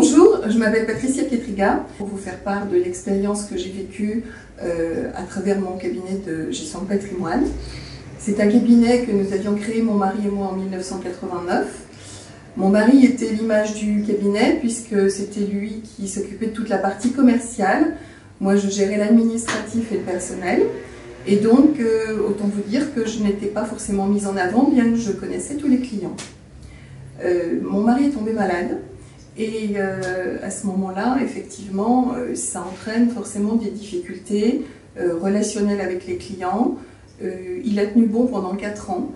Bonjour, je m'appelle Patricia Pietriga pour vous faire part de l'expérience que j'ai vécue à travers mon cabinet de gestion de patrimoine. C'est un cabinet que nous avions créé, mon mari et moi, en 1989. Mon mari était l'image du cabinet puisque c'était lui qui s'occupait de toute la partie commerciale. Moi, je gérais l'administratif et le personnel. Et donc, autant vous dire que je n'étais pas forcément mise en avant, bien que je connaissais tous les clients. Mon mari est tombé malade. Et à ce moment-là, effectivement, ça entraîne forcément des difficultés relationnelles avec les clients. Il a tenu bon pendant 4 ans.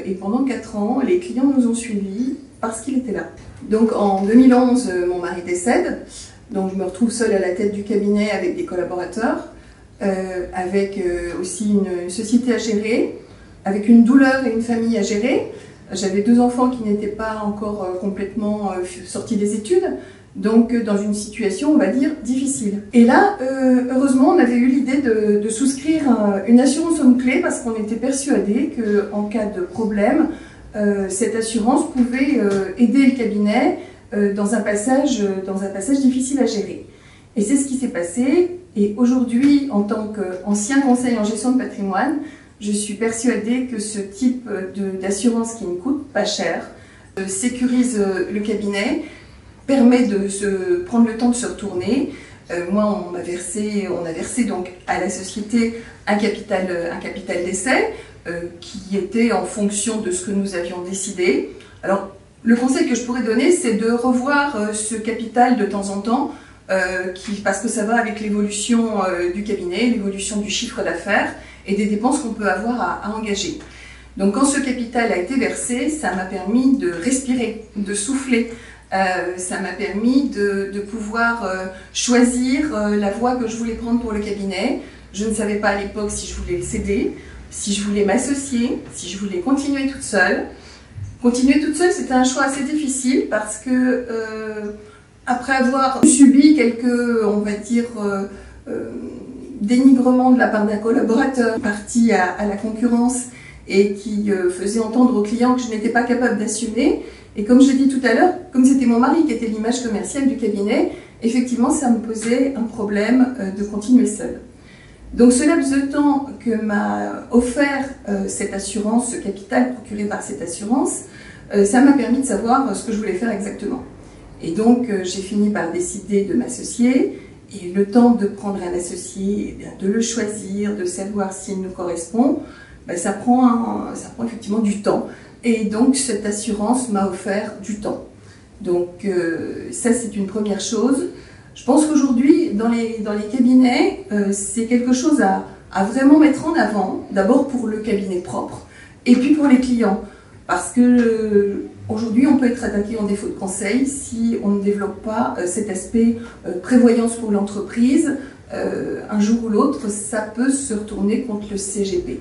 Et pendant 4 ans, les clients nous ont suivis parce qu'il était là. Donc en 2011, mon mari décède. Donc je me retrouve seule à la tête du cabinet avec des collaborateurs, avec aussi une société à gérer, avec une douleur et une famille à gérer. J'avais 2 enfants qui n'étaient pas encore complètement sortis des études, donc dans une situation, on va dire, difficile. Et là, heureusement, on avait eu l'idée de souscrire une assurance homme clé parce qu'on était persuadé qu'en cas de problème, cette assurance pouvait aider le cabinet dans un passage difficile à gérer. Et c'est ce qui s'est passé. Et aujourd'hui, en tant qu'ancien conseiller en gestion de patrimoine, je suis persuadée que ce type d'assurance qui ne coûte pas cher sécurise le cabinet, permet de prendre le temps de se retourner. Moi, on a versé donc à la société un capital d'essai qui était en fonction de ce que nous avions décidé. Alors, le conseil que je pourrais donner, c'est de revoir ce capital de temps en temps, parce que ça va avec l'évolution du cabinet, l'évolution du chiffre d'affaires et des dépenses qu'on peut avoir à engager. Donc quand ce capital a été versé, ça m'a permis de respirer, de souffler, ça m'a permis de pouvoir choisir la voie que je voulais prendre pour le cabinet. Je ne savais pas à l'époque si je voulais le céder, si je voulais m'associer, si je voulais continuer toute seule. Continuer toute seule, c'était un choix assez difficile parce que après avoir subi quelques, on va dire, dénigrement de la part d'un collaborateur parti à la concurrence et qui faisait entendre aux clients que je n'étais pas capable d'assumer. Et comme je l'ai dit tout à l'heure, comme c'était mon mari qui était l'image commerciale du cabinet, effectivement ça me posait un problème de continuer seule. Donc ce laps de temps que m'a offert cette assurance, ce capital procuré par cette assurance, ça m'a permis de savoir ce que je voulais faire exactement. Et donc j'ai fini par décider de m'associer. Et le temps de prendre un associé, de le choisir, de savoir s'il nous correspond, ça prend effectivement du temps. Et donc cette assurance m'a offert du temps. Donc ça c'est une première chose. Je pense qu'aujourd'hui dans les cabinets, c'est quelque chose à vraiment mettre en avant, d'abord pour le cabinet propre et puis pour les clients. Parce que aujourd'hui, on peut être attaqué en défaut de conseil si on ne développe pas cet aspect prévoyance pour l'entreprise. Un jour ou l'autre, ça peut se retourner contre le CGP.